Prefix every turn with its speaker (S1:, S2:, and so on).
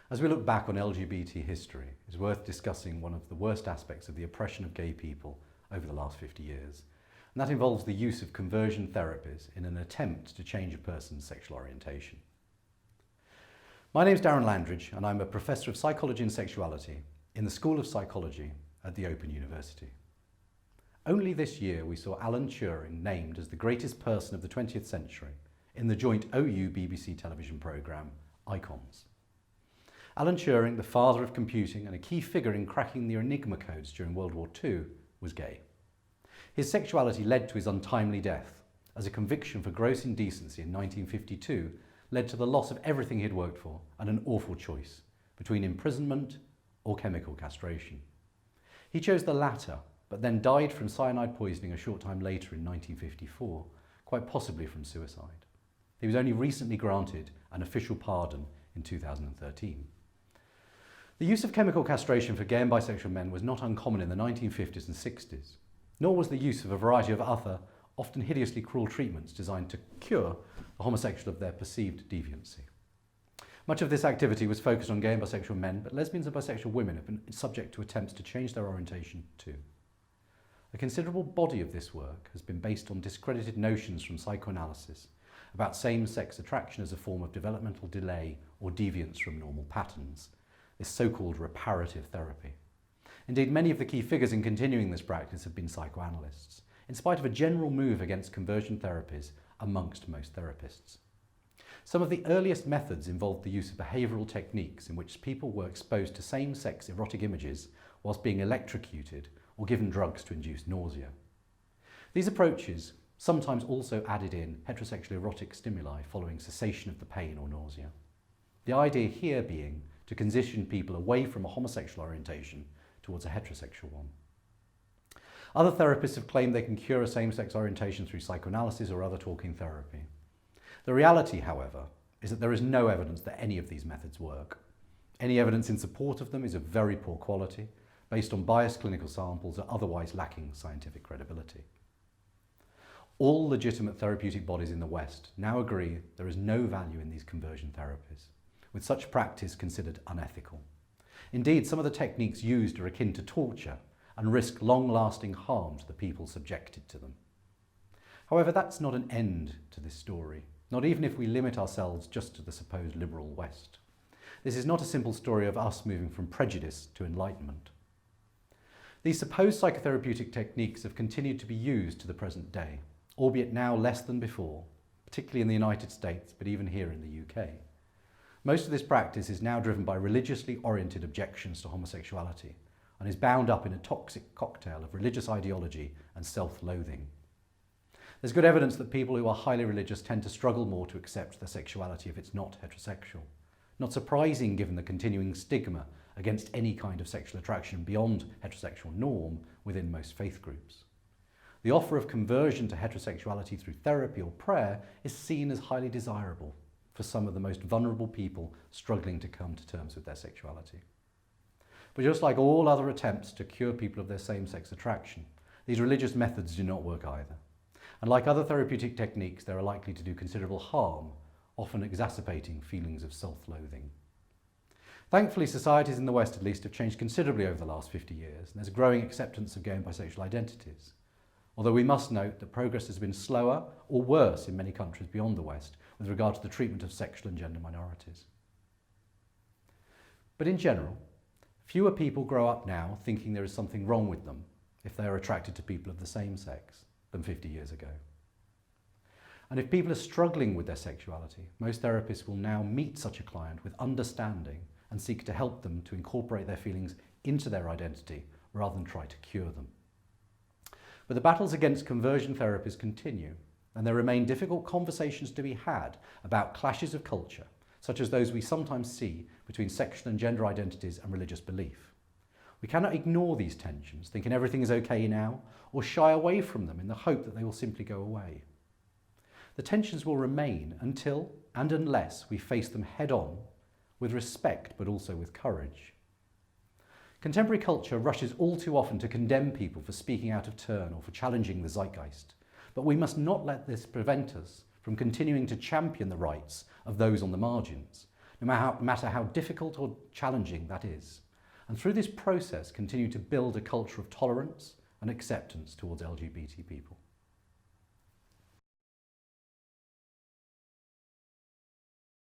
S1: As we look back on LGBT history, it's worth discussing one of the worst aspects of the oppression of gay people over the last 50 years, and that involves the use of conversion therapies in an attempt to change a person's sexual orientation. My name is Darren Langdridge, and I'm a Professor of Psychology and Sexuality in the School of Psychology at the Open University. Only this year we saw Alan Turing named as the greatest person of the 20th century in the joint OU-BBC television programme Icons. Alan Turing, the father of computing and a key figure in cracking the Enigma codes during World War II, was gay. His sexuality led to his untimely death, as a conviction for gross indecency in 1952 led to the loss of everything he'd worked for and an awful choice between imprisonment or chemical castration. He chose the latter, but then died from cyanide poisoning a short time later in 1954, quite possibly from suicide. He was only recently granted an official pardon in 2013. The use of chemical castration for gay and bisexual men was not uncommon in the 1950s and 60s, nor was the use of a variety of other, often hideously cruel treatments designed to cure the homosexual of their perceived deviancy. Much of this activity was focused on gay and bisexual men, but lesbians and bisexual women have been subject to attempts to change their orientation too. A considerable body of this work has been based on discredited notions from psychoanalysis about same-sex attraction as a form of developmental delay or deviance from normal patterns, this so-called reparative therapy. Indeed, many of the key figures in continuing this practice have been psychoanalysts, in spite of a general move against conversion therapies amongst most therapists. Some of the earliest methods involved the use of behavioural techniques in which people were exposed to same-sex erotic images whilst being electrocuted or given drugs to induce nausea. These approaches sometimes also added in heterosexual erotic stimuli following cessation of the pain or nausea. The idea here being to condition people away from a homosexual orientation towards a heterosexual one. Other therapists have claimed they can cure a same-sex orientation through psychoanalysis or other talking therapy. The reality, however, is that there is no evidence that any of these methods work. Any evidence in support of them is of very poor quality, based on biased clinical samples or otherwise lacking scientific credibility. All legitimate therapeutic bodies in the West now agree there is no value in these conversion therapies, with such practice considered unethical. Indeed, some of the techniques used are akin to torture and risk long-lasting harm to the people subjected to them. However, that's not an end to this story, not even if we limit ourselves just to the supposed liberal West. This is not a simple story of us moving from prejudice to enlightenment. These supposed psychotherapeutic techniques have continued to be used to the present day, albeit now less than before, particularly in the United States, but even here in the UK. Most of this practice is now driven by religiously oriented objections to homosexuality and is bound up in a toxic cocktail of religious ideology and self-loathing. There's good evidence that people who are highly religious tend to struggle more to accept their sexuality if it's not heterosexual. Not surprising given the continuing stigma against any kind of sexual attraction beyond heterosexual norm within most faith groups. The offer of conversion to heterosexuality through therapy or prayer is seen as highly desirable for some of the most vulnerable people struggling to come to terms with their sexuality. But just like all other attempts to cure people of their same-sex attraction, these religious methods do not work either. And like other therapeutic techniques, they are likely to do considerable harm, often exacerbating feelings of self-loathing. Thankfully, societies in the West at least have changed considerably over the last 50 years, and there's a growing acceptance of gay and bisexual identities. Although we must note that progress has been slower or worse in many countries beyond the West with regard to the treatment of sexual and gender minorities. But in general, fewer people grow up now thinking there is something wrong with them if they are attracted to people of the same sex than 50 years ago. And if people are struggling with their sexuality, most therapists will now meet such a client with understanding and seek to help them to incorporate their feelings into their identity rather than try to cure them. But the battles against conversion therapies continue, and there remain difficult conversations to be had about clashes of culture, such as those we sometimes see between sexual and gender identities and religious belief. We cannot ignore these tensions, thinking everything is okay now, or shy away from them in the hope that they will simply go away. The tensions will remain until and unless we face them head on, with respect but also with courage. Contemporary culture rushes all too often to condemn people for speaking out of turn or for challenging the zeitgeist, but we must not let this prevent us from continuing to champion the rights of those on the margins, no matter how difficult or challenging that is. And through this process, continue to build a culture of tolerance and acceptance towards LGBT people.